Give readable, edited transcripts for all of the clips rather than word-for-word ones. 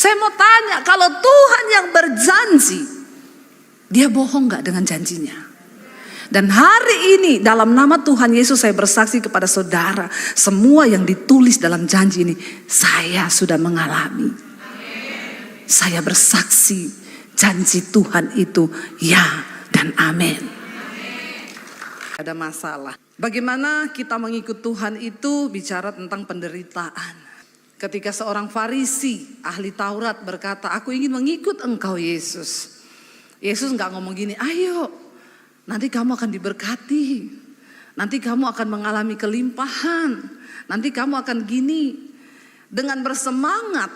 Saya mau tanya, kalau Tuhan yang berjanji, Dia bohong gak dengan janjinya? Dan hari ini dalam nama Tuhan Yesus saya bersaksi kepada saudara, semua yang ditulis dalam janji ini saya sudah mengalami. Saya bersaksi janji Tuhan itu ya dan amin. Ada masalah. Bagaimana kita mengikut Tuhan itu bicara tentang penderitaan. Ketika seorang Farisi, ahli Taurat berkata, aku ingin mengikut engkau Yesus. Yesus gak ngomong gini, ayo nanti kamu akan diberkati. Nanti kamu akan mengalami kelimpahan. Nanti kamu akan gini. Dengan bersemangat,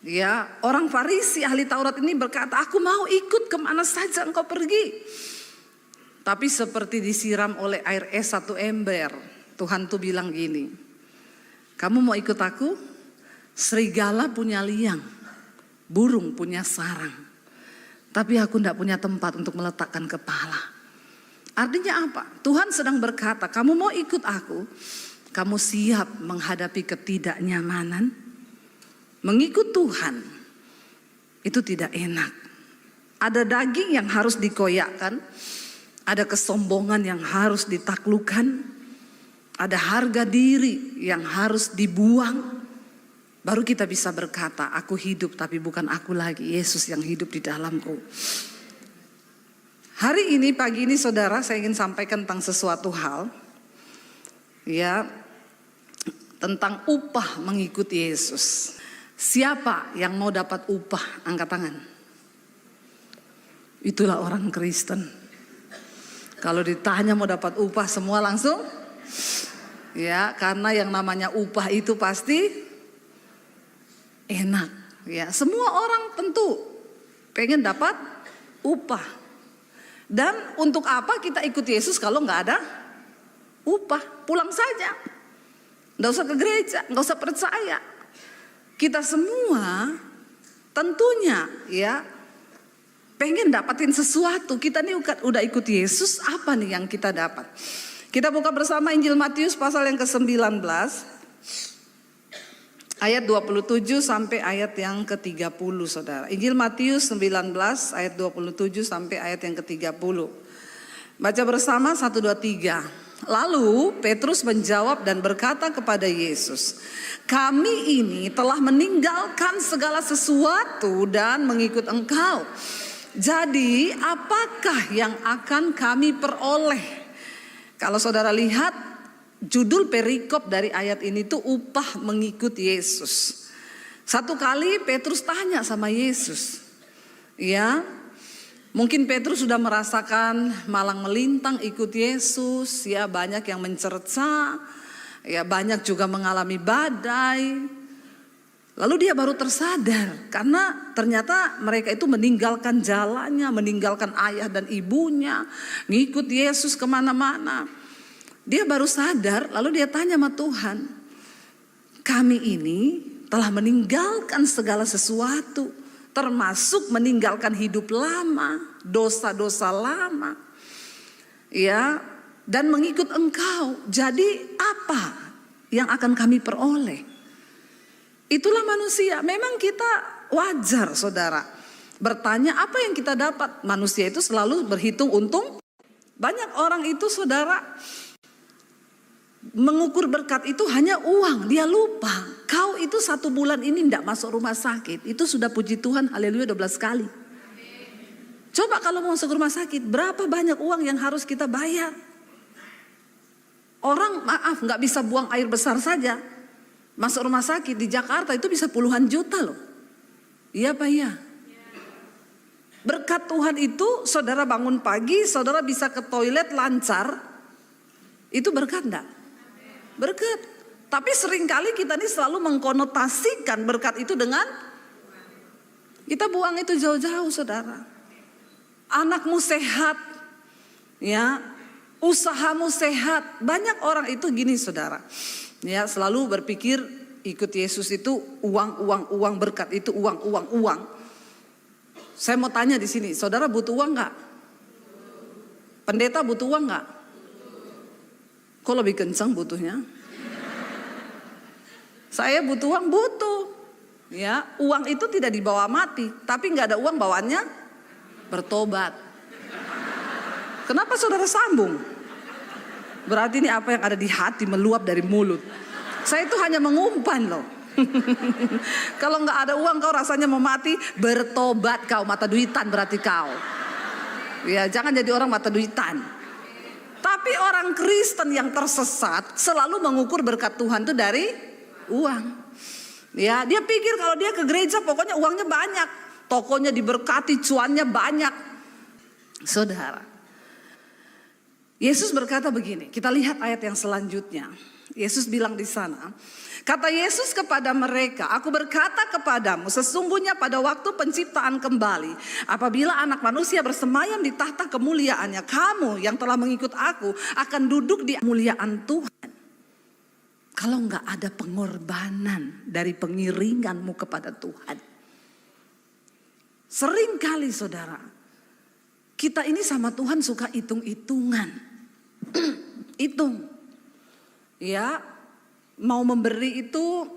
ya, orang Farisi ahli Taurat ini berkata, aku mau ikut kemana saja engkau pergi. Tapi seperti disiram oleh air es satu ember, Tuhan tuh bilang gini, kamu mau ikut aku? Serigala punya liang, burung punya sarang, tapi aku tidak punya tempat untuk meletakkan kepala. Artinya apa? Tuhan sedang berkata, kamu mau ikut aku? Kamu siap menghadapi ketidaknyamanan? Mengikut Tuhan itu tidak enak. Ada daging yang harus dikoyakkan, ada kesombongan yang harus ditaklukkan, ada harga diri yang harus dibuang. Baru kita bisa berkata, aku hidup tapi bukan aku lagi, Yesus yang hidup di dalamku. Hari ini, pagi ini saudara, saya ingin sampaikan tentang sesuatu hal, ya, tentang upah mengikuti Yesus. Siapa yang mau dapat upah? Angkat tangan. Itulah orang Kristen. Kalau ditanya mau dapat upah, semua langsung, ya, karena yang namanya upah itu pasti enak, ya. Semua orang tentu pengen dapat upah. Dan untuk apa kita ikut Yesus kalau nggak ada upah? Pulang saja, nggak usah ke gereja, nggak usah percaya. Kita semua tentunya, ya, pengen dapatin sesuatu. Kita nih udah ikut Yesus, apa nih yang kita dapat? Kita buka bersama Injil Matius pasal yang ke-19 ayat 27 sampai ayat yang ke-30, saudara. Injil Matius 19 ayat 27 sampai ayat yang ke-30. Baca bersama 1, 2, 3. Lalu Petrus menjawab dan berkata kepada Yesus, kami ini telah meninggalkan segala sesuatu dan mengikut engkau. Jadi apakah yang akan kami peroleh? Kalau saudara lihat judul perikop dari ayat ini tuh upah mengikut Yesus. Satu kali Petrus tanya sama Yesus, ya, mungkin Petrus sudah merasakan malang melintang ikut Yesus, ya, banyak yang mencerca, ya, banyak juga mengalami badai. Lalu dia baru tersadar karena ternyata mereka itu meninggalkan jalannya, meninggalkan ayah dan ibunya, ngikut Yesus kemana-mana. Dia baru sadar, lalu dia tanya sama Tuhan, kami ini telah meninggalkan segala sesuatu, termasuk meninggalkan hidup lama, dosa-dosa lama, ya, dan mengikut engkau. Jadi apa yang akan kami peroleh? Itulah manusia. Memang kita wajar, saudara, bertanya apa yang kita dapat. Manusia itu selalu berhitung untung. Banyak orang itu, saudara, mengukur berkat itu hanya uang. Dia lupa, kau itu 1 bulan ini tidak masuk rumah sakit, itu sudah puji Tuhan, haleluya 12 kali. Coba kalau mau masuk rumah sakit, berapa banyak uang yang harus kita bayar? Orang, maaf, gak bisa buang air besar saja masuk rumah sakit di Jakarta itu bisa puluhan juta loh. Iya Pak, ya. Berkat Tuhan itu saudara bangun pagi, saudara bisa ke toilet lancar, itu berkat enggak? Berkat. Tapi seringkali kita ini selalu mengkonotasikan berkat itu dengan kita buang itu jauh-jauh, saudara. Anakmu sehat, ya, usahamu sehat. Banyak orang itu gini, saudara, ya, selalu berpikir ikut Yesus itu uang, berkat itu uang. Saya mau tanya di sini, saudara butuh uang nggak? Pendeta butuh uang nggak? Kok lebih kencang butuhnya? Saya butuh uang, butuh. Ya, uang itu tidak dibawa mati, tapi nggak ada uang bawaannya bertobat. Kenapa saudara sambung? Berarti ini apa yang ada di hati meluap dari mulut. Saya itu hanya mengumpan loh. Kalau nggak ada uang kau rasanya mau mati, bertobat kau, mata duitan berarti kau. Ya, jangan jadi orang mata duitan. Tapi orang Kristen yang tersesat selalu mengukur berkat Tuhan itu dari uang. Ya, dia pikir kalau dia ke gereja pokoknya uangnya banyak, tokonya diberkati, cuannya banyak. Saudara, Yesus berkata begini, kita lihat ayat yang selanjutnya. Yesus bilang di sana, kata Yesus kepada mereka, aku berkata kepadamu, sesungguhnya pada waktu penciptaan kembali, apabila anak manusia bersemayam di tahta kemuliaannya, kamu yang telah mengikut aku akan duduk di kemuliaan Tuhan. Kalau nggak ada pengorbanan dari pengiringanmu kepada Tuhan. Seringkali saudara, kita ini sama Tuhan suka hitung-hitungan. Hitung. Ya, mau memberi itu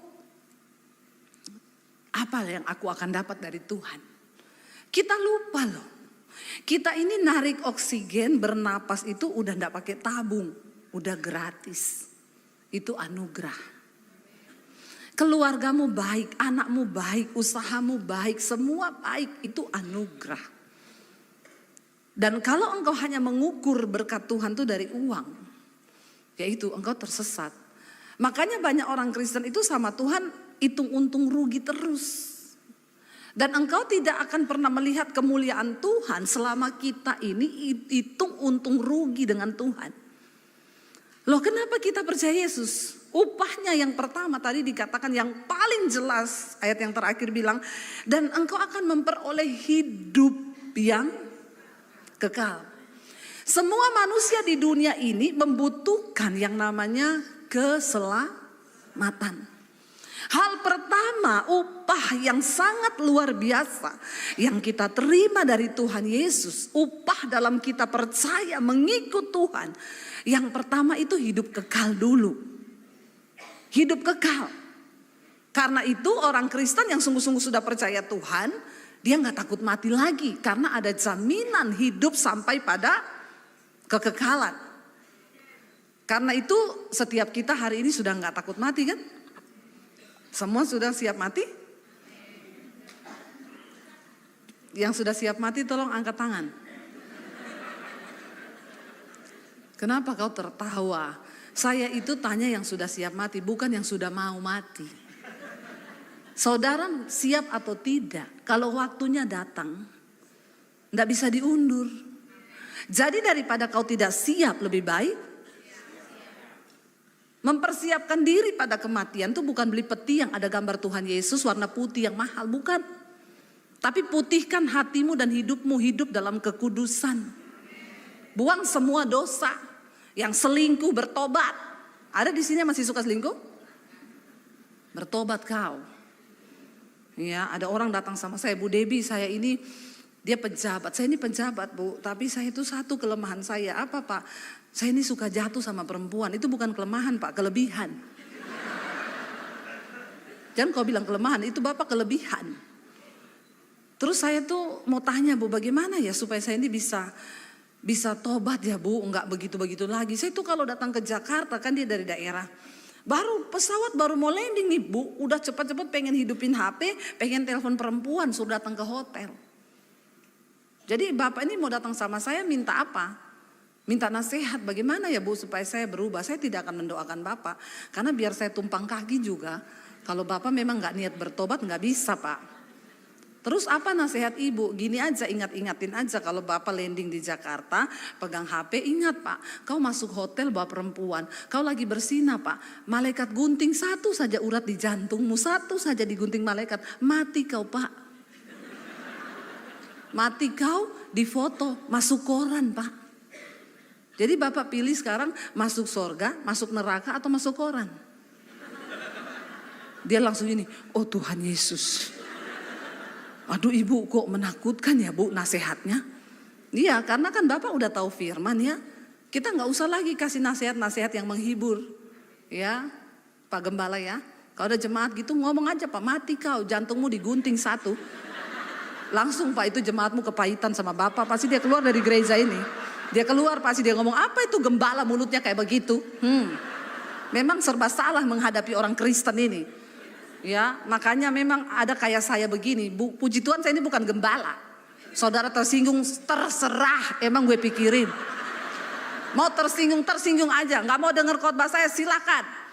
apa yang aku akan dapat dari Tuhan. Kita lupa loh. Kita ini narik oksigen, bernapas itu udah nggak pakai tabung, udah gratis. Itu anugerah. Keluargamu baik, anakmu baik, usahamu baik, semua baik, itu anugerah. Dan kalau engkau hanya mengukur berkat Tuhan itu dari uang, yaitu engkau tersesat. Makanya banyak orang Kristen itu sama Tuhan hitung untung rugi terus. Dan engkau tidak akan pernah melihat kemuliaan Tuhan selama kita ini hitung untung rugi dengan Tuhan. Loh, kenapa kita percaya Yesus? Upahnya yang pertama tadi dikatakan yang paling jelas, ayat yang terakhir bilang, dan engkau akan memperoleh hidup yang kekal. Semua manusia di dunia ini membutuhkan yang namanya keselamatan. Hal pertama, upah yang sangat luar biasa yang kita terima dari Tuhan Yesus, upah dalam kita percaya mengikut Tuhan. Yang pertama itu hidup kekal dulu. Hidup kekal. Karena itu orang Kristen yang sungguh-sungguh sudah percaya Tuhan, dia gak takut mati lagi. Karena ada jaminan hidup sampai pada kekekalan. Karena itu setiap kita hari ini sudah gak takut mati kan? Semua sudah siap mati? Yang sudah siap mati tolong angkat tangan. Kenapa kau tertawa? Saya itu tanya yang sudah siap mati, bukan yang sudah mau mati. Saudara siap atau tidak? Kalau waktunya datang, tidak bisa diundur. Jadi daripada kau tidak siap, lebih baik mempersiapkan diri pada kematian. Itu bukan beli peti yang ada gambar Tuhan Yesus warna putih yang mahal, bukan. Tapi putihkan hatimu dan hidupmu, hidup dalam kekudusan. Buang semua dosa. Yang selingkuh bertobat. Ada di sini masih suka selingkuh? Bertobat kau. Ya, ada orang datang sama saya, Bu Debbie, saya ini dia pejabat. Saya ini pejabat, Bu, tapi saya itu satu kelemahan saya. Apa, Pak? Saya ini suka jatuh sama perempuan. Itu bukan kelemahan, Pak, kelebihan. Jangan kau bilang kelemahan, itu Bapak kelebihan. Terus saya tuh mau tanya, Bu, bagaimana ya supaya saya ini bisa tobat ya, Bu, enggak begitu-begitu lagi. Saya tuh kalau datang ke Jakarta, kan dia dari daerah, baru pesawat baru mau landing nih, Bu, udah cepat-cepat pengen hidupin HP, pengen telepon perempuan, suruh datang ke hotel. Jadi Bapak ini mau datang sama saya minta apa? Minta nasihat, bagaimana ya, Bu, supaya saya berubah. Saya tidak akan mendoakan Bapak, karena biar saya tumpang kaki juga, kalau Bapak memang enggak niat bertobat, enggak bisa, Pak. Terus apa nasihat Ibu? Gini aja, ingat-ingatin aja kalau Bapak landing di Jakarta, pegang HP, ingat, Pak, kau masuk hotel bawa perempuan, kau lagi bersinah, Pak, malaikat gunting satu saja urat di jantungmu, satu saja digunting malaikat, mati kau, Pak. Mati kau, difoto, masuk koran, Pak. Jadi Bapak pilih sekarang masuk surga, masuk neraka atau masuk koran? Dia langsung ini, oh Tuhan Yesus. Aduh, Ibu kok menakutkan ya, Bu, nasihatnya. Iya, karena kan Bapak udah tahu firman ya. Kita nggak usah lagi kasih nasihat-nasihat yang menghibur. Ya, Pak Gembala ya. Kalau ada jemaat gitu ngomong aja, Pak, mati kau, jantungmu digunting satu. Langsung Pak, itu jemaatmu kepahitan sama Bapak, pasti dia keluar dari gereja ini. Dia keluar pasti dia ngomong, apa itu gembala mulutnya kayak begitu. Memang serba salah menghadapi orang Kristen ini. Ya, makanya memang ada kayak saya begini. Puji Tuhan saya ini bukan gembala. Saudara tersinggung, terserah, emang gue pikirin. Mau tersinggung aja, nggak mau dengar khotbah saya silakan.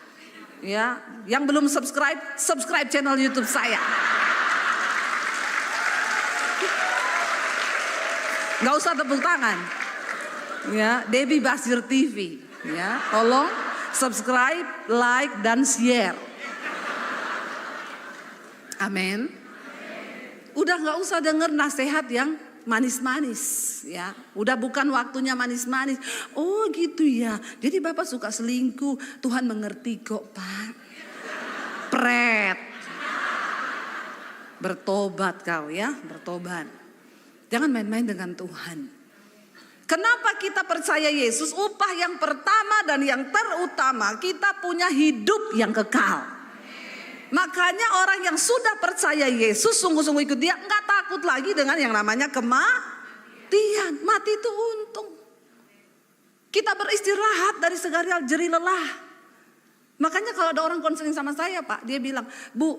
Ya, yang belum subscribe channel YouTube saya. Nggak usah tepuk tangan. Ya, Debbie Basir TV. Ya, tolong subscribe, like, dan share. Amin. Udah nggak usah denger nasihat yang manis-manis, ya. Udah bukan waktunya manis-manis. Oh gitu ya. Jadi Bapak suka selingkuh. Tuhan mengerti kok, Pak. Pret. Bertobat kau ya, bertobat. Jangan main-main dengan Tuhan. Kenapa kita percaya Yesus? Upah yang pertama dan yang terutama, kita punya hidup yang kekal. Makanya orang yang sudah percaya Yesus, sungguh-sungguh ikut dia, nggak takut lagi dengan yang namanya kematian. Mati itu untung. Kita beristirahat dari segala jerih lelah. Makanya kalau ada orang konseling sama saya, Pak, dia bilang, Bu,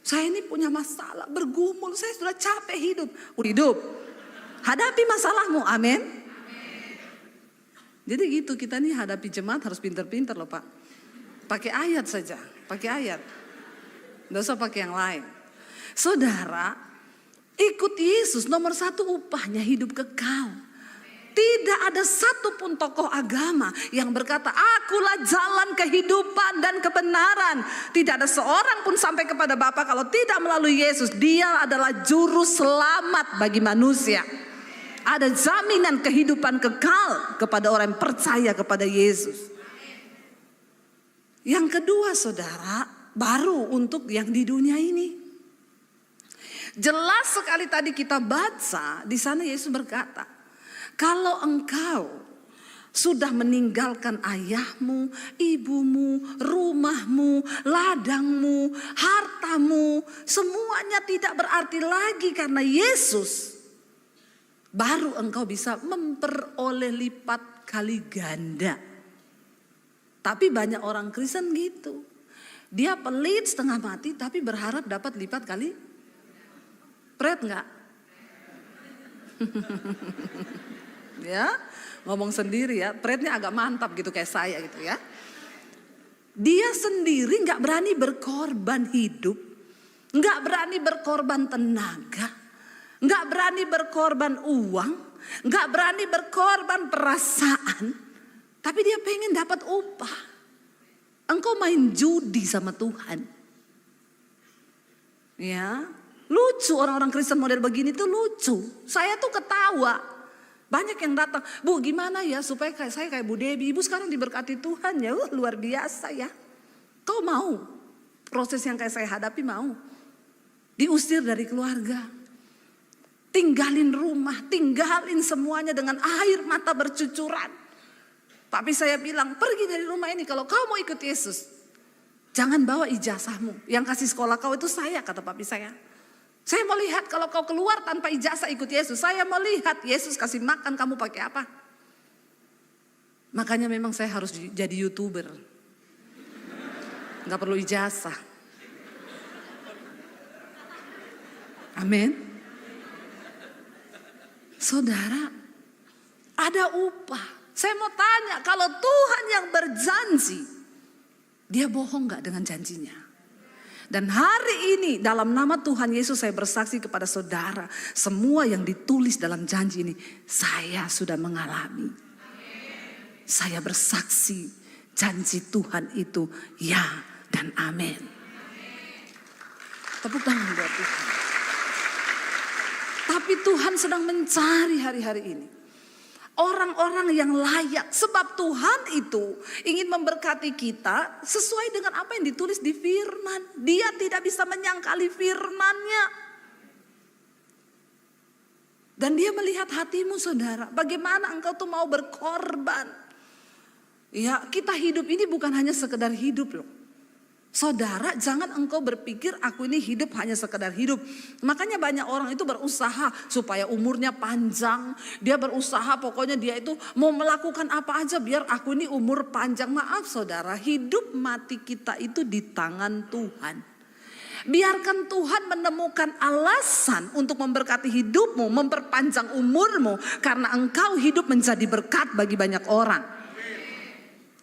saya ini punya masalah, bergumul, saya sudah capek hidup. Udah hidup, hadapi masalahmu, amin. Jadi gitu, kita nih hadapi jemaat harus pinter-pinter loh, Pak. Pakai ayat saja, pakai ayat. Nggak usah pakai yang lain. Saudara, ikut Yesus nomor satu, upahnya hidup kekal. Tidak ada satupun tokoh agama yang berkata, akulah jalan kehidupan dan kebenaran. Tidak ada seorang pun sampai kepada Bapa kalau tidak melalui Yesus. Dia adalah juru selamat bagi manusia. Ada jaminan kehidupan kekal kepada orang yang percaya kepada Yesus. Yang kedua, saudara, baru untuk yang di dunia ini. Jelas sekali tadi kita baca di sana Yesus berkata, kalau engkau sudah meninggalkan ayahmu, ibumu, rumahmu, ladangmu, hartamu, semuanya tidak berarti lagi karena Yesus, baru engkau bisa memperoleh lipat kali ganda. Tapi banyak orang Kristen gitu. Dia pelit setengah mati tapi berharap dapat lipat kali. Pret nggak? Ya, ngomong sendiri ya. Pretnya agak mantap gitu kayak saya gitu ya. Dia sendiri nggak berani berkorban hidup, nggak berani berkorban tenaga, nggak berani berkorban uang, nggak berani berkorban perasaan, tapi dia pengen dapat upah. Engkau main judi sama Tuhan. Ya, lucu orang-orang Kristen model begini tuh lucu. Saya tuh ketawa. Banyak yang datang, Bu gimana ya supaya saya kayak Bu Debbie. Ibu sekarang diberkati Tuhan ya, luar biasa ya. Kau mau proses yang kayak saya hadapi, mau? Diusir dari keluarga. Tinggalin rumah, tinggalin semuanya dengan air mata bercucuran. Tapi saya bilang, pergi dari rumah ini kalau kau mau ikut Yesus. Jangan bawa ijazahmu. Yang kasih sekolah kau itu saya, kata papi saya. Saya mau lihat kalau kau keluar tanpa ijazah ikut Yesus. Saya mau lihat Yesus kasih makan kamu pakai apa. Makanya memang saya harus jadi YouTuber. Gak perlu ijazah. Amin. Saudara, ada upah. Saya mau tanya, kalau Tuhan yang berjanji, dia bohong gak dengan janjinya? Dan hari ini dalam nama Tuhan Yesus saya bersaksi kepada saudara, semua yang ditulis dalam janji ini saya sudah mengalami. Saya bersaksi janji Tuhan itu ya dan amin. Tepuk tangan buat Tuhan. Tapi Tuhan sedang mencari hari-hari ini orang-orang yang layak, sebab Tuhan itu ingin memberkati kita sesuai dengan apa yang ditulis di firman. Dia tidak bisa menyangkali firman-Nya. Dan dia melihat hatimu, saudara. Bagaimana engkau tuh mau berkorban. Ya, kita hidup ini bukan hanya sekedar hidup loh. Saudara, jangan engkau berpikir aku ini hidup hanya sekedar hidup. Makanya banyak orang itu berusaha supaya umurnya panjang. Dia berusaha pokoknya dia itu mau melakukan apa aja biar aku ini umur panjang. Maaf saudara, hidup mati kita itu di tangan Tuhan. Biarkan Tuhan menemukan alasan untuk memberkati hidupmu, memperpanjang umurmu. Karena engkau hidup menjadi berkat bagi banyak orang.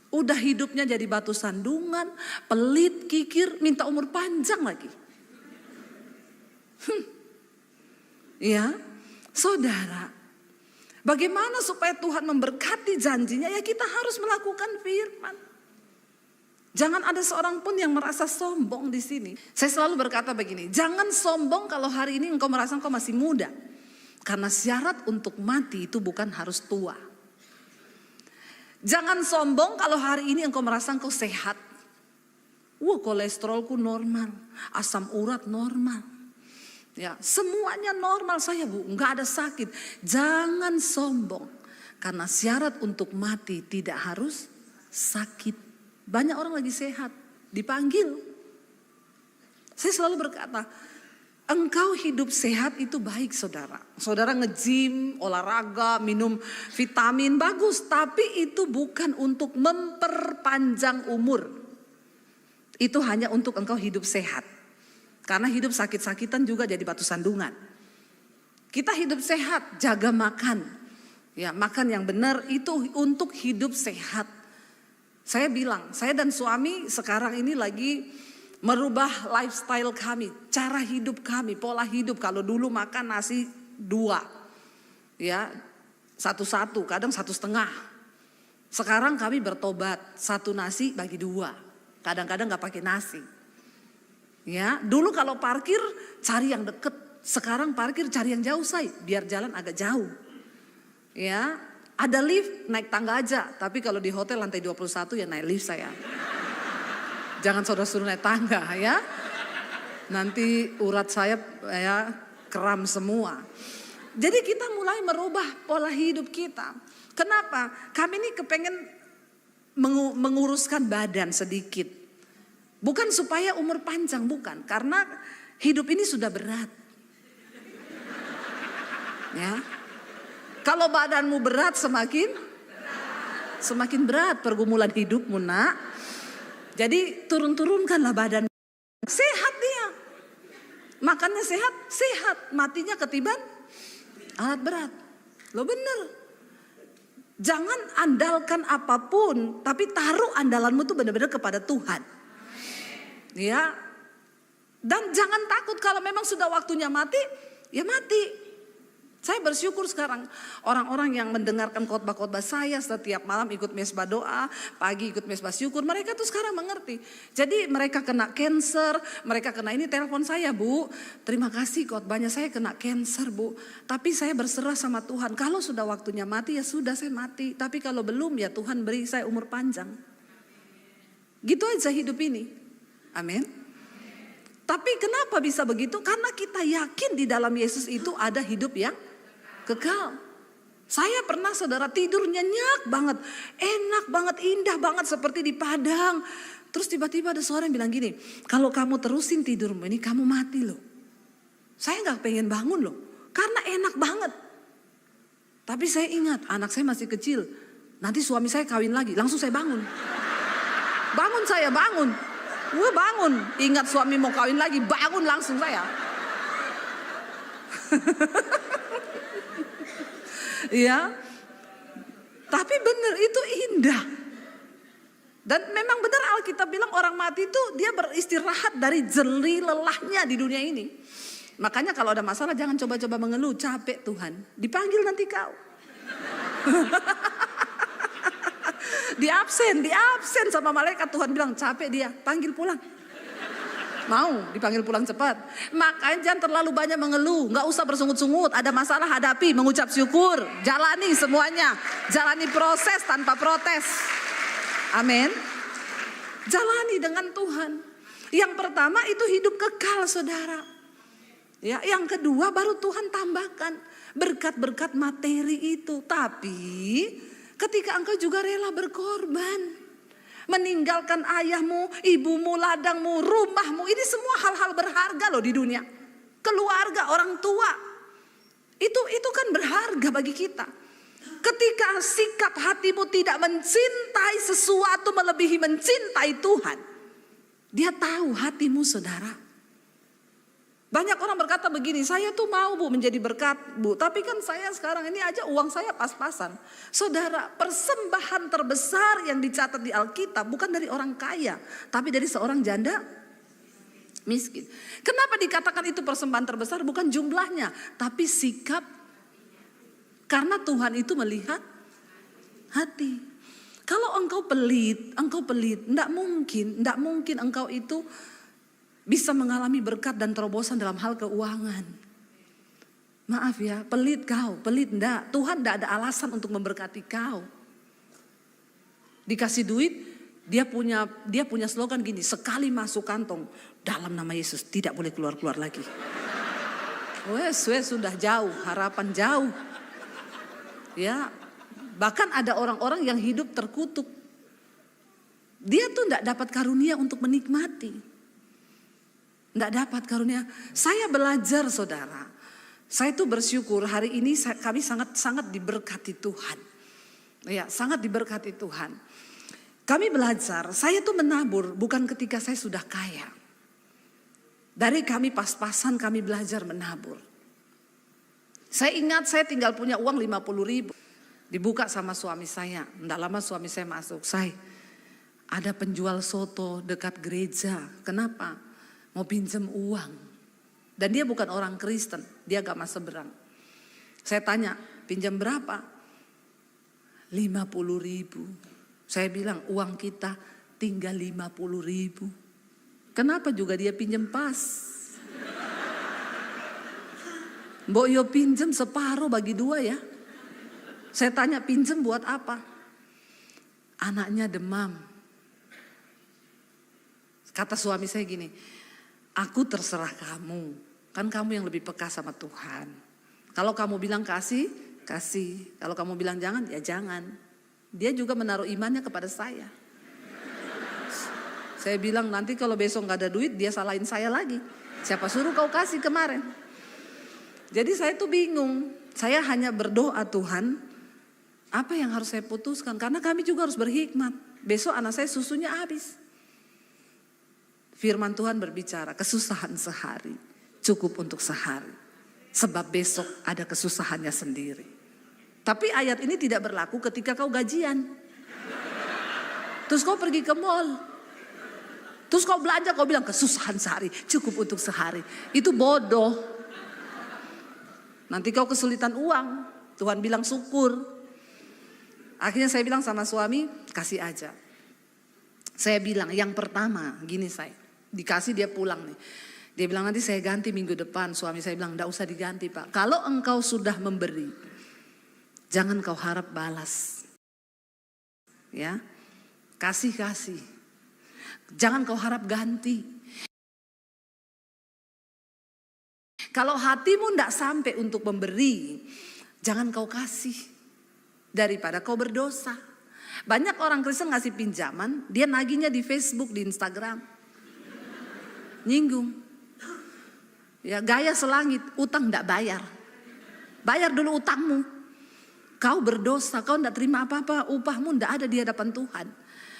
Udah hidupnya jadi batu sandungan, pelit, kikir, minta umur panjang lagi. Ya, saudara, bagaimana supaya Tuhan memberkati janjinya? Ya kita harus melakukan firman. Jangan ada seorang pun yang merasa sombong di sini. Saya selalu berkata begini, jangan sombong kalau hari ini engkau merasa engkau masih muda. Karena syarat untuk mati itu bukan harus tua. Jangan sombong kalau hari ini engkau merasa engkau sehat. Kolesterolku normal, asam urat normal. Ya, semuanya normal saya Bu, nggak ada sakit. Jangan sombong. Karena syarat untuk mati tidak harus sakit. Banyak orang lagi sehat, dipanggil. Saya selalu berkata, engkau hidup sehat itu baik saudara. Saudara nge-gym, olahraga, minum vitamin bagus. Tapi itu bukan untuk memperpanjang umur. Itu hanya untuk engkau hidup sehat. Karena hidup sakit-sakitan juga jadi batu sandungan. Kita hidup sehat, jaga makan. Ya, makan yang benar itu untuk hidup sehat. Saya bilang, saya dan suami sekarang ini lagi merubah lifestyle kami, cara hidup kami, pola hidup. Kalau dulu makan nasi 2, ya 1-1, kadang 1,5. Sekarang kami bertobat, 1 nasi bagi 2. Kadang-kadang nggak pakai nasi. Ya, dulu kalau parkir cari yang deket, sekarang parkir cari yang jauh biar jalan agak jauh. Ya, ada lift naik tangga aja, tapi kalau di hotel lantai 21 ya naik lift saya. Jangan saudara suruh naik tangga ya. Nanti urat saya ya kram semua. Jadi kita mulai merubah pola hidup kita. Kenapa? Kami ini kepengen menguruskan badan sedikit. Bukan supaya umur panjang, bukan. Karena hidup ini sudah berat. Ya. Kalau badanmu berat semakin berat pergumulan hidupmu nak. Jadi turun-turunkanlah badan. Sehat dia. Makannya sehat. Matinya ketiban alat berat. Lo bener. Jangan andalkan apapun. Tapi taruh andalanmu tuh benar-benar kepada Tuhan. Ya. Dan jangan takut kalau memang sudah waktunya mati. Ya mati. Saya bersyukur sekarang orang-orang yang mendengarkan khotbah-khotbah saya setiap malam ikut mesbah doa, pagi ikut mesbah syukur, mereka tuh sekarang mengerti. Jadi mereka kena cancer, mereka kena ini telepon saya, Bu. Terima kasih khotbahnya saya kena cancer, Bu. Tapi saya berserah sama Tuhan. Kalau sudah waktunya mati ya sudah saya mati. Tapi kalau belum ya Tuhan beri saya umur panjang. Gitu aja hidup ini. Amin. Tapi kenapa bisa begitu? Karena kita yakin di dalam Yesus itu ada hidup yang kekal. Saya pernah saudara tidur nyenyak banget, enak banget, indah banget seperti di Padang. Terus tiba-tiba ada suara yang bilang gini, kalau kamu terusin tidurmu ini kamu mati loh. Saya gak pengen bangun loh, karena enak banget. Tapi saya ingat anak saya masih kecil, nanti suami saya kawin lagi, langsung saya bangun. Bangun saya, bangun. Gue bangun, ingat suami mau kawin lagi, bangun langsung saya. Ya, tapi benar itu indah. Dan memang benar Alkitab bilang orang mati itu dia beristirahat dari jeli lelahnya di dunia ini. Makanya kalau ada masalah jangan coba-coba mengeluh, capek Tuhan. Dipanggil nanti kau. Di absen sama malaikat, Tuhan bilang capek dia, panggil pulang. Mau dipanggil pulang cepat. Makanya jangan terlalu banyak mengeluh, nggak usah bersungut-sungut. Ada masalah hadapi, mengucap syukur, jalani semuanya, jalani proses tanpa protes. Amin. Jalani dengan Tuhan. Yang pertama itu hidup kekal saudara. Ya, yang kedua baru Tuhan tambahkan berkat-berkat materi itu. Tapi ketika engkau juga rela berkorban. Meninggalkan ayahmu, ibumu, ladangmu, rumahmu. Ini semua hal-hal berharga loh di dunia. Keluarga, orang tua. Itu kan berharga bagi kita. Ketika sikap hatimu tidak mencintai sesuatu melebihi mencintai Tuhan. Dia tahu hatimu, saudara. Banyak orang berkata begini, saya tuh mau Bu menjadi berkat Bu, tapi kan saya sekarang ini aja uang saya pas-pasan. Saudara, persembahan terbesar yang dicatat di Alkitab bukan dari orang kaya, tapi dari seorang janda miskin. Kenapa dikatakan itu persembahan terbesar? Bukan jumlahnya, tapi sikap. Karena Tuhan itu melihat hati. Kalau engkau pelit, enggak mungkin engkau itu bisa mengalami berkat dan terobosan dalam hal keuangan. Maaf ya, pelit enggak. Tuhan enggak ada alasan untuk memberkati kau. Dikasih duit, dia punya slogan gini, sekali masuk kantong, dalam nama Yesus tidak boleh keluar-keluar lagi. Wes sudah jauh, harapan jauh. Ya, bahkan ada orang-orang yang hidup terkutuk. Dia tuh enggak dapat karunia untuk menikmati. Tidak dapat karunia. Saya belajar, saudara. Saya tuh bersyukur hari ini kami sangat diberkati Tuhan. Ya, sangat diberkati Tuhan. Kami belajar, saya tuh menabur bukan ketika saya sudah kaya. Dari kami pas-pasan kami belajar menabur. Saya ingat saya tinggal punya uang 50.000. Dibuka sama suami saya. Tidak lama suami saya masuk. Saya ada penjual soto dekat gereja. Kenapa? Mau pinjam uang. Dan dia bukan orang Kristen, dia agama seberang. Saya tanya, pinjam berapa? 50.000. Saya bilang uang kita tinggal 50.000. Kenapa juga dia pinjam pas? Mbok yo pinjam separuh bagi 2 ya. Saya tanya pinjam buat apa? Anaknya demam. Kata suami saya gini, aku terserah kamu. Kan kamu yang lebih peka sama Tuhan. Kalau kamu bilang kasih, kasih. Kalau kamu bilang jangan, ya jangan. Dia juga menaruh imannya kepada saya. Saya bilang nanti kalau besok gak ada duit, dia salahin saya lagi. Siapa suruh kau kasih kemarin? Jadi saya tuh bingung. Saya hanya berdoa, Tuhan, apa yang harus saya putuskan? Karena kami juga harus berhikmat. Besok anak saya susunya habis. Firman Tuhan berbicara, kesusahan sehari cukup untuk sehari. Sebab besok ada kesusahannya sendiri. Tapi ayat ini tidak berlaku ketika kau gajian. Terus kau pergi ke mall. Terus kau belanja, kau bilang kesusahan sehari cukup untuk sehari. Itu bodoh. Nanti kau kesulitan uang. Tuhan bilang syukur. Akhirnya saya bilang sama suami, kasih aja. Saya bilang yang pertama, gini saya. Dikasih dia pulang nih. Dia bilang nanti saya ganti minggu depan. Suami saya bilang enggak usah diganti Pak. Kalau engkau sudah memberi, jangan kau harap balas. Ya, kasih. Jangan kau harap ganti. Kalau hatimu enggak sampai untuk memberi, jangan kau kasih. Daripada kau berdosa. Banyak orang Kristen ngasih pinjaman, dia nagihnya di Facebook, di Instagram. Nyinggung. Ya, gaya selangit, utang enggak bayar. Bayar dulu utangmu. Kau berdosa, kau enggak terima apa-apa, upahmu enggak ada di hadapan Tuhan.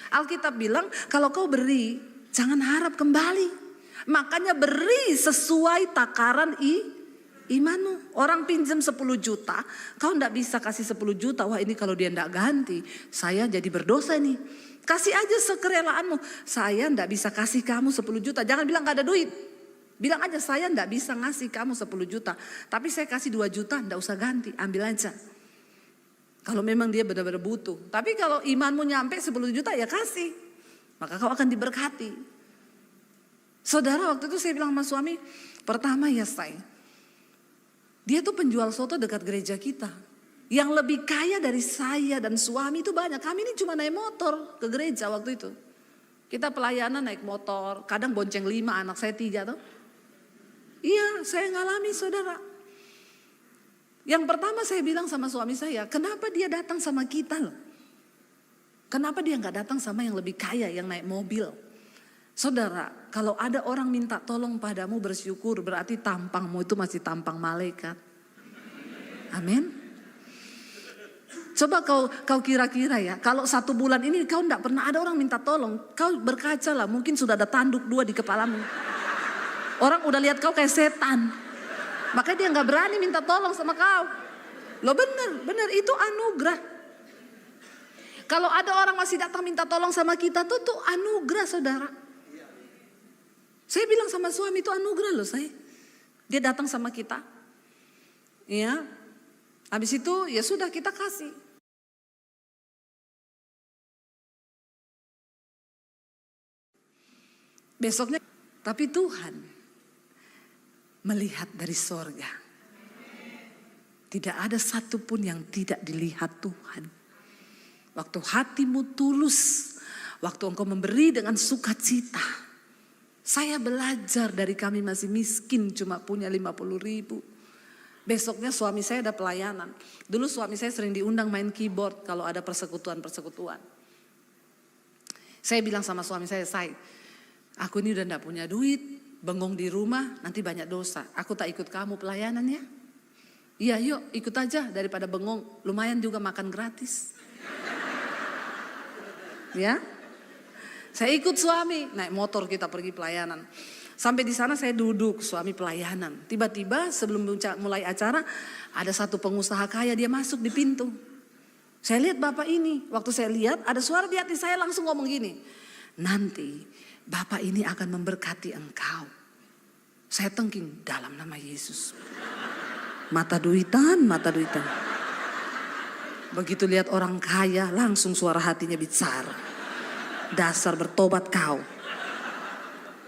Alkitab bilang, kalau kau beri, jangan harap kembali. Makanya beri sesuai takaran imanmu. Orang pinjam 10 juta, kau enggak bisa kasih 10 juta. Wah ini kalau dia enggak ganti, saya jadi berdosa nih. Kasih aja sekerelaanmu. Saya enggak bisa kasih kamu 10 juta. Jangan bilang gak ada duit. Bilang aja saya enggak bisa ngasih kamu 10 juta. Tapi saya kasih 2 juta, enggak usah ganti. Ambil aja. Kalau memang dia benar-benar butuh. Tapi kalau imanmu nyampe 10 juta ya kasih. Maka kau akan diberkati. Saudara waktu itu saya bilang sama suami. Pertama ya dia tuh penjual soto dekat gereja kita. Yang lebih kaya dari saya dan suami itu banyak. Kami ini cuma naik motor ke gereja waktu itu. Kita pelayanan naik motor. Kadang bonceng 5, anak saya 3 tuh. Iya saya ngalami saudara. Yang pertama saya bilang sama suami saya. Kenapa dia datang sama kita loh? Kenapa dia nggak datang sama yang lebih kaya, yang naik mobil? Saudara, kalau ada orang minta tolong padamu, bersyukur, berarti tampangmu itu masih tampang malaikat. Amin. Coba kau kira-kira ya, kalau 1 bulan ini kau tidak pernah ada orang minta tolong, kau berkaca lah, mungkin sudah ada tanduk 2 di kepalamu. Orang udah lihat kau kayak setan, makanya dia nggak berani minta tolong sama kau. Loh bener itu anugerah. Kalau ada orang masih datang minta tolong sama kita tuh anugerah, saudara. Saya bilang sama suami itu anugerah loh saya. Dia datang sama kita. Ya. Habis itu ya sudah kita kasih. Besoknya, tapi Tuhan melihat dari sorga. Tidak ada satupun yang tidak dilihat Tuhan. Waktu hatimu tulus, waktu engkau memberi dengan sukacita. Saya belajar dari kami masih miskin, cuma punya 50.000. Besoknya suami saya ada pelayanan. Dulu suami saya sering diundang main keyboard kalau ada persekutuan. Saya bilang sama suami saya, aku ini udah gak punya duit, bengong di rumah, nanti banyak dosa. Aku tak ikut kamu pelayanan ya. Iya yuk ikut aja daripada bengong, lumayan juga makan gratis. Ya, saya ikut suami naik motor, kita pergi pelayanan. Sampai di sana saya duduk, suami pelayanan. Tiba-tiba sebelum mulai acara ada satu pengusaha kaya, dia masuk di pintu. Saya lihat bapak ini, waktu saya lihat ada suara di hati saya langsung ngomong gini, nanti bapak ini akan memberkati engkau. Saya tengking dalam nama Yesus. Mata duitan. Begitu lihat orang kaya, langsung suara hatinya bicara. Dasar bertobat kau.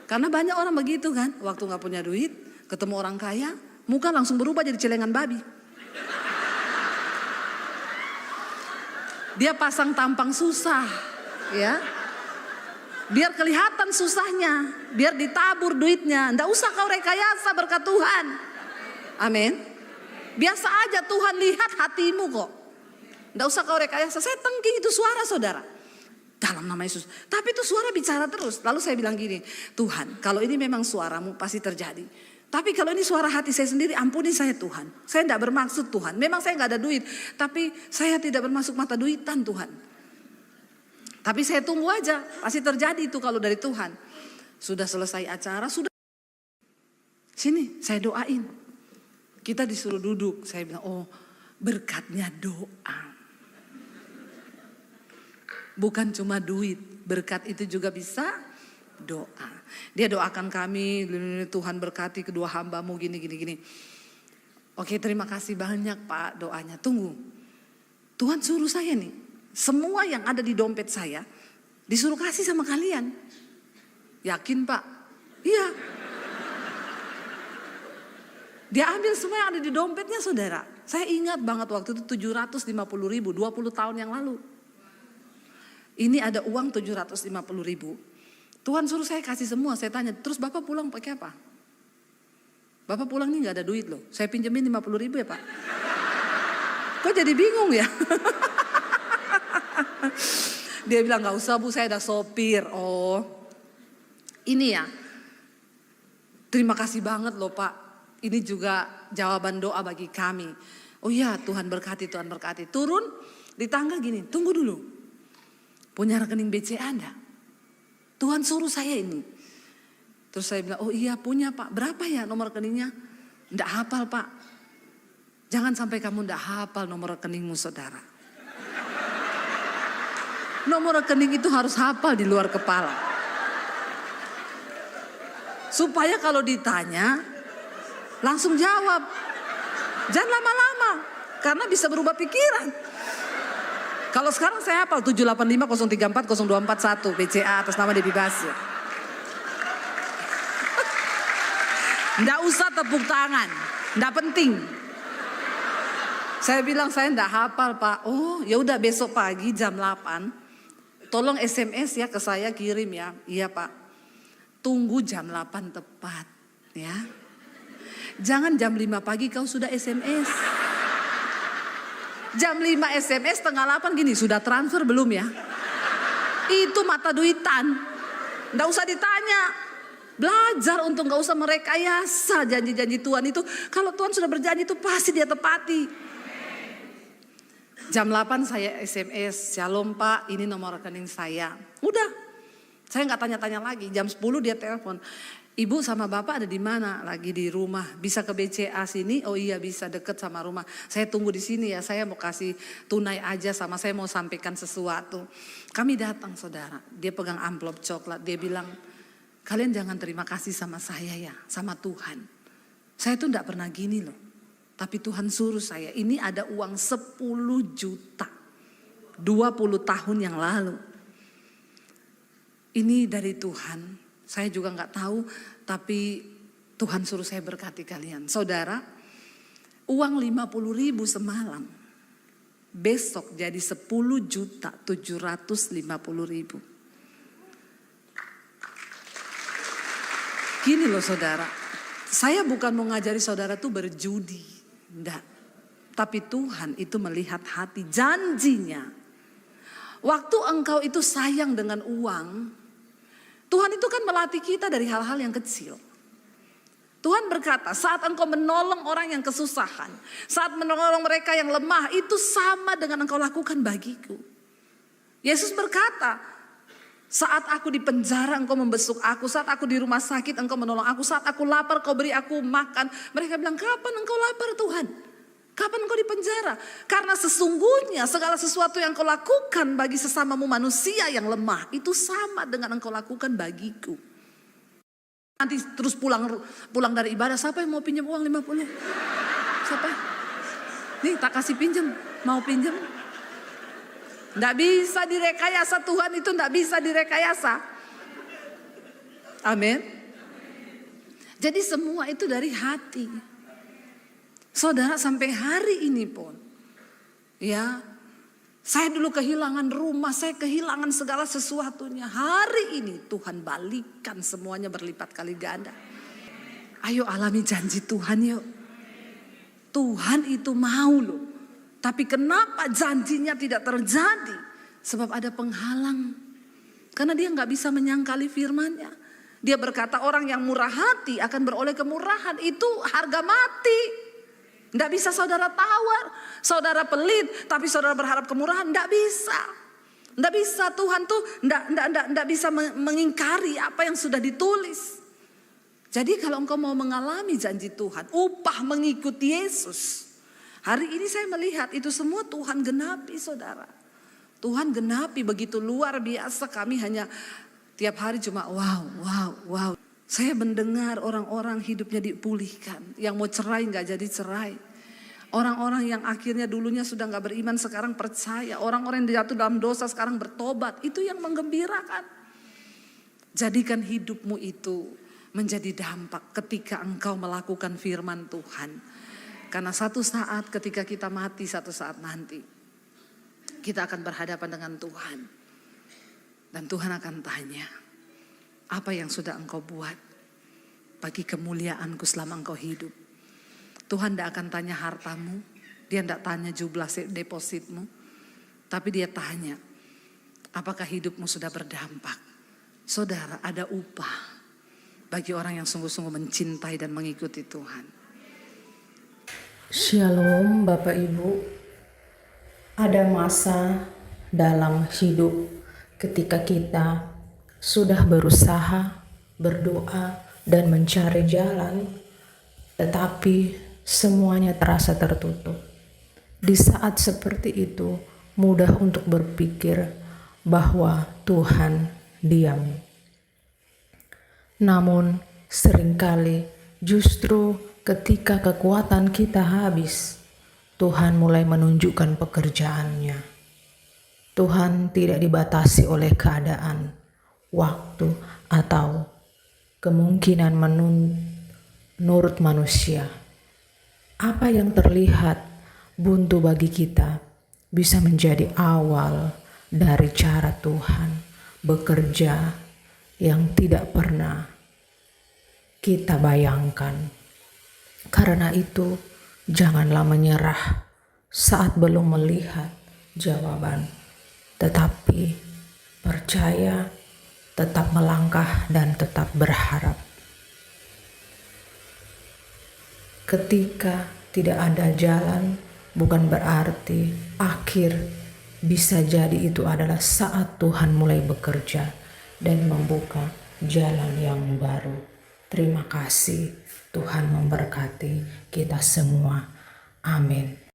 Karena banyak orang begitu kan, waktu gak punya duit, ketemu orang kaya, muka langsung berubah jadi celengan babi. Dia pasang tampang susah, ya. Biar kelihatan susahnya, biar ditabur duitnya. Nggak usah kau rekayasa berkat Tuhan. Amin. Biasa aja Tuhan lihat hatimu kok. Nggak usah kau rekayasa. Saya tengking itu suara, saudara. Dalam nama Yesus. Tapi itu suara bicara terus. Lalu saya bilang gini, Tuhan, kalau ini memang suaramu pasti terjadi. Tapi kalau ini suara hati saya sendiri, ampuni saya Tuhan. Saya tidak bermaksud Tuhan. Memang saya nggak ada duit, tapi saya tidak bermaksud mata duitan Tuhan. Tapi saya tunggu aja, pasti terjadi itu kalau dari Tuhan. Sudah selesai acara, sudah. Sini, saya doain. Kita disuruh duduk. Saya bilang, oh berkatnya doa. Bukan cuma duit, berkat itu juga bisa doa. Dia doakan kami, Tuhan berkati kedua hambamu gini. Oke, terima kasih banyak Pak doanya. Tunggu, Tuhan suruh saya nih, semua yang ada di dompet saya disuruh kasih sama kalian. Yakin Pak? Iya. Dia ambil semua yang ada di dompetnya, saudara. Saya ingat banget waktu itu 750.000, 20 tahun yang lalu. Ini ada uang 750.000. Tuhan suruh saya kasih semua. Saya tanya, terus Bapak pulang pakai apa? Bapak pulang nih gak ada duit loh. Saya pinjemin 50.000 ya Pak. Kok jadi bingung ya? Dia bilang gak usah Bu, saya ada sopir. Oh ini ya, terima kasih banget loh Pak. Ini juga jawaban doa bagi kami. Oh iya, Tuhan berkati, Tuhan berkati. Turun di tangga gini, tunggu dulu. Punya rekening BCA enggak? Tuhan suruh saya ini. Terus saya bilang, oh iya punya Pak. Berapa ya nomor rekeningnya? Enggak hafal Pak. Jangan sampai kamu enggak hafal nomor rekeningmu, saudara. Nomor rekening itu harus hafal di luar kepala. Supaya kalau ditanya, langsung jawab. Jangan lama-lama, karena bisa berubah pikiran. Kalau sekarang saya hafal 785 034 0241 BCA atas nama Debbie Basir. Nggak usah tepuk tangan, nggak penting. Saya bilang saya nggak hafal Pak. Oh ya udah besok pagi jam 8. Tolong SMS ya ke saya, kirim ya. Iya Pak. Tunggu jam 8 tepat ya. Jangan jam 5 pagi kau sudah SMS. Jam 5 SMS, setengah 8 gini, sudah transfer belum ya? Itu mata duitan. Nggak usah ditanya. Belajar untuk nggak usah merekayasa janji-janji Tuhan itu. Kalau Tuhan sudah berjanji itu pasti dia tepati. Jam 8 saya SMS, "Shalom Pak, ini nomor rekening saya." Udah, saya nggak tanya-tanya lagi. Jam 10 dia telepon, "Ibu sama Bapak ada di mana?" "Lagi di rumah." "Bisa ke BCA sini?" "Oh iya bisa, deket sama rumah." "Saya tunggu di sini ya, saya mau kasih tunai aja sama saya mau sampaikan sesuatu." Kami datang saudara, dia pegang amplop coklat, dia bilang, "Kalian jangan terima kasih sama saya ya, sama Tuhan. Saya tuh gak pernah gini loh. Tapi Tuhan suruh saya, ini ada uang 10 juta. 20 tahun yang lalu. Ini dari Tuhan. Saya juga gak tahu, tapi Tuhan suruh saya berkati kalian." Saudara, uang 50.000 semalam. Besok jadi 10.750.000. Gini loh saudara, saya bukan mau ngajari saudara tuh berjudi. Enggak. Tapi Tuhan itu melihat hati, janjinya. Waktu engkau itu sayang dengan uang, Tuhan itu kan melatih kita dari hal-hal yang kecil. Tuhan berkata, saat engkau menolong orang yang kesusahan, saat menolong mereka yang lemah, itu sama dengan engkau lakukan bagiku. Yesus berkata, saat aku di penjara engkau membesuk aku, saat aku di rumah sakit engkau menolong aku, saat aku lapar kau beri aku makan. Mereka bilang, "Kapan engkau lapar Tuhan? Kapan engkau di penjara?" Karena sesungguhnya segala sesuatu yang kau lakukan bagi sesamamu manusia yang lemah, itu sama dengan engkau lakukan bagiku. Nanti terus pulang dari ibadah, siapa yang mau pinjam uang 50? Siapa? Nih tak kasih pinjam, mau pinjam? Nggak bisa direkayasa, Tuhan itu nggak bisa direkayasa. Amin. Jadi semua itu dari hati. Saudara, sampai hari ini pun, ya, saya dulu kehilangan rumah, saya kehilangan segala sesuatunya. Hari ini Tuhan balikan semuanya berlipat kali ganda. Ayo alami janji Tuhan yuk. Tuhan itu mau loh. Tapi kenapa janjinya tidak terjadi? Sebab ada penghalang. Karena dia gak bisa menyangkali firman-Nya. Dia berkata orang yang murah hati akan beroleh kemurahan. Itu harga mati. Gak bisa saudara tawar. Saudara pelit tapi saudara berharap kemurahan. Gak bisa. Gak bisa, Tuhan tuh gak bisa mengingkari apa yang sudah ditulis. Jadi kalau engkau mau mengalami janji Tuhan, upah mengikuti Yesus. Hari ini saya melihat itu semua Tuhan genapi saudara. Tuhan genapi begitu luar biasa, kami hanya tiap hari cuma wow. Saya mendengar orang-orang hidupnya dipulihkan. Yang mau cerai gak jadi cerai. Orang-orang yang akhirnya dulunya sudah gak beriman sekarang percaya. Orang-orang yang jatuh dalam dosa sekarang bertobat. Itu yang menggembirakan. Jadikan hidupmu itu menjadi dampak ketika engkau melakukan firman Tuhan. Karena satu saat ketika kita mati, satu saat nanti kita akan berhadapan dengan Tuhan. Dan Tuhan akan tanya, apa yang sudah engkau buat bagi kemuliaanku selama engkau hidup. Tuhan tidak akan tanya hartamu, dia tidak tanya jumlah depositmu. Tapi dia tanya, apakah hidupmu sudah berdampak. Saudara, ada upah bagi orang yang sungguh-sungguh mencintai dan mengikuti Tuhan. Shalom Bapak Ibu. Ada masa dalam hidup ketika kita sudah berusaha, berdoa dan mencari jalan, tetapi semuanya terasa tertutup. Di saat seperti itu mudah untuk berpikir bahwa Tuhan diam. Namun seringkali justru ketika kekuatan kita habis, Tuhan mulai menunjukkan pekerjaannya. Tuhan tidak dibatasi oleh keadaan, waktu, atau kemungkinan menurut manusia. Apa yang terlihat buntu bagi kita bisa menjadi awal dari cara Tuhan bekerja yang tidak pernah kita bayangkan. Karena itu, janganlah menyerah saat belum melihat jawaban, tetapi percaya, tetap melangkah, dan tetap berharap. Ketika tidak ada jalan, bukan berarti akhir. Bisa jadi itu adalah saat Tuhan mulai bekerja dan membuka jalan yang baru. Terima kasih, Tuhan memberkati kita semua. Amin.